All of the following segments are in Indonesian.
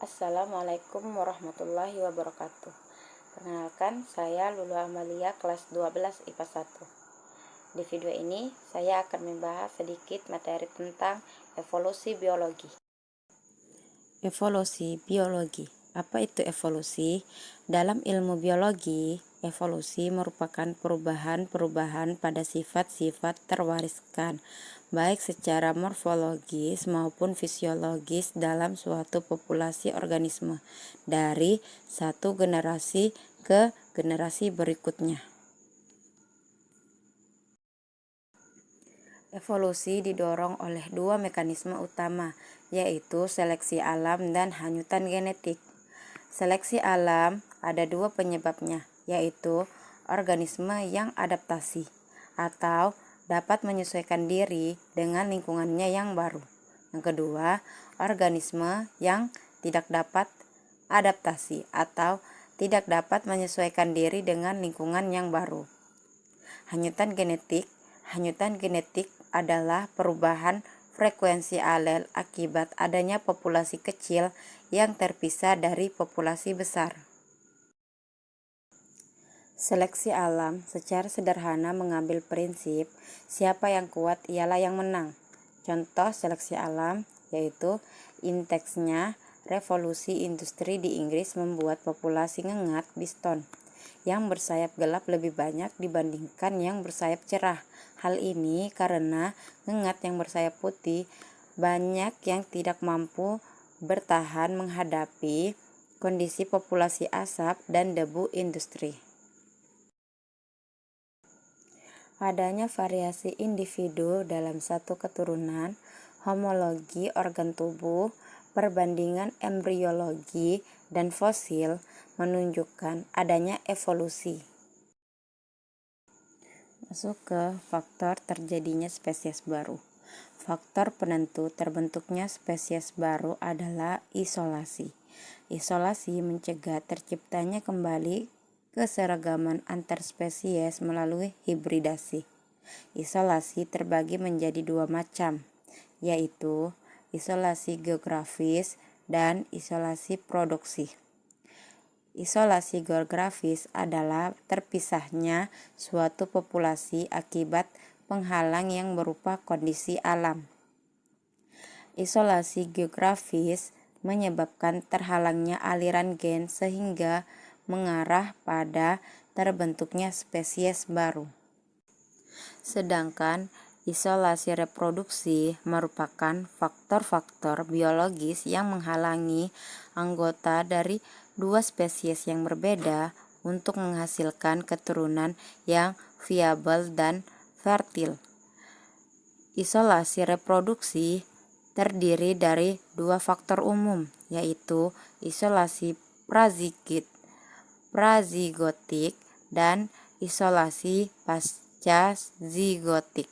Assalamualaikum warahmatullahi wabarakatuh. Perkenalkan, saya Lulu Amalia kelas 12 IPA 1. Di video ini, saya akan membahas sedikit materi tentang evolusi biologi. Evolusi biologi. Apa itu evolusi? Dalam ilmu biologi, evolusi merupakan perubahan-perubahan pada sifat-sifat terwariskan, baik secara morfologis maupun fisiologis dalam suatu populasi organisme, dari satu generasi ke generasi berikutnya. Evolusi didorong oleh dua mekanisme utama, yaitu seleksi alam dan hanyutan genetik. Seleksi alam ada dua penyebabnya, yaitu organisme yang adaptasi atau dapat menyesuaikan diri dengan lingkungannya yang baru. Yang kedua, organisme yang tidak dapat adaptasi atau tidak dapat menyesuaikan diri dengan lingkungan yang baru. Hanyutan genetik. Hanyutan genetik adalah perubahan frekuensi alel akibat adanya populasi kecil yang terpisah dari populasi besar. Seleksi alam secara sederhana mengambil prinsip siapa yang kuat ialah yang menang. Contoh seleksi alam yaitu indeksnya revolusi industri di Inggris membuat populasi ngengat biston yang bersayap gelap lebih banyak dibandingkan yang bersayap cerah. Hal ini karena ngengat yang bersayap putih banyak yang tidak mampu bertahan menghadapi kondisi populasi asap dan debu industri. Adanya variasi individu dalam satu keturunan, homologi organ tubuh, perbandingan embriologi, dan fosil menunjukkan adanya evolusi. Masuk ke faktor terjadinya spesies baru. Faktor penentu terbentuknya spesies baru adalah isolasi. Isolasi mencegah terciptanya kembali keseragaman antar spesies melalui hibridasi. Isolasi terbagi menjadi dua macam, yaitu isolasi geografis dan isolasi produksi. Isolasi geografis adalah terpisahnya suatu populasi akibat penghalang yang berupa kondisi alam. Isolasi geografis menyebabkan terhalangnya aliran gen sehingga mengarah pada terbentuknya spesies baru. Sedangkan isolasi reproduksi merupakan faktor-faktor biologis yang menghalangi anggota dari dua spesies yang berbeda untuk menghasilkan keturunan yang viabel dan fertil. Isolasi reproduksi terdiri dari dua faktor umum, yaitu isolasi prazigotik dan isolasi pasca zigotik.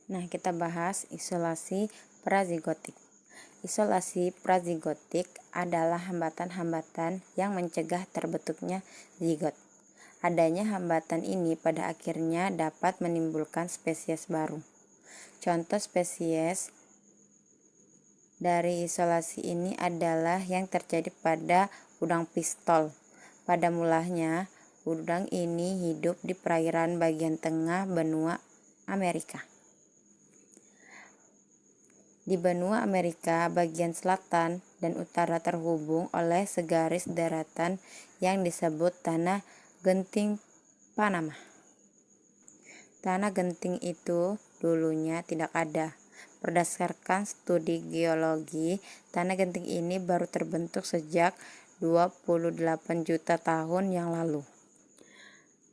Nah, kita bahas isolasi prazigotik. Isolasi prazigotik adalah hambatan-hambatan yang mencegah terbentuknya zigot. Adanya hambatan ini pada akhirnya dapat menimbulkan spesies baru. Contoh spesies dari isolasi ini adalah yang terjadi pada udang pistol. Pada mulanya, udang ini hidup di perairan bagian tengah benua Amerika. Di benua Amerika bagian selatan dan utara terhubung oleh segaris daratan yang disebut Tanah Genting Panama. Tanah genting itu dulunya tidak ada. Berdasarkan studi geologi, tanah genting ini baru terbentuk sejak 28 juta tahun yang lalu.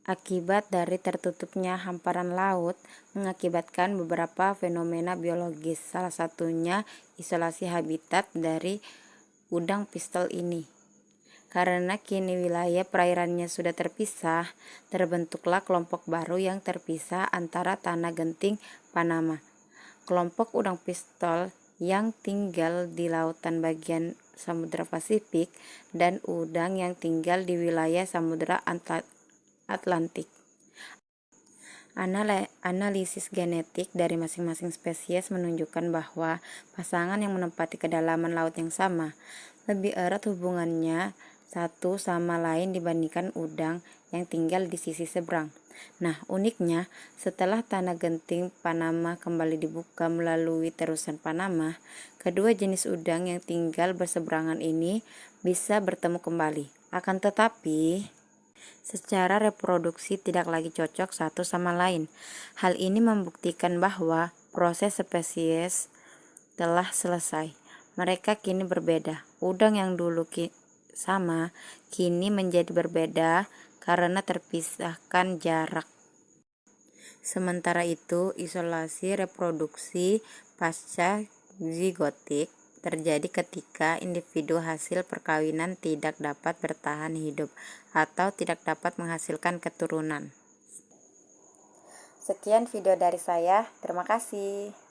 Akibat dari tertutupnya hamparan laut mengakibatkan beberapa fenomena biologis, salah satunya isolasi habitat dari udang pistol ini. Karena kini wilayah perairannya sudah terpisah, terbentuklah kelompok baru yang terpisah antara tanah genting Panama. Kelompok udang pistol yang tinggal di lautan bagian Samudra Pasifik dan udang yang tinggal di wilayah Samudra Atlantik. Analisis genetik dari masing-masing spesies menunjukkan bahwa pasangan yang menempati kedalaman laut yang sama lebih erat hubungannya satu sama lain dibandingkan udang yang tinggal di sisi seberang. Nah, uniknya, setelah Tanah Genting Panama kembali dibuka melalui terusan Panama, kedua jenis udang yang tinggal berseberangan ini bisa bertemu kembali. Akan tetapi, secara reproduksi tidak lagi cocok satu sama lain. Hal ini membuktikan bahwa proses spesies telah selesai. Mereka kini berbeda. Udang yang dulu sama kini menjadi berbeda karena terpisahkan jarak. Sementara itu, isolasi reproduksi pasca zigotik terjadi ketika individu hasil perkawinan tidak dapat bertahan hidup atau tidak dapat menghasilkan keturunan. Sekian video dari saya, terima kasih.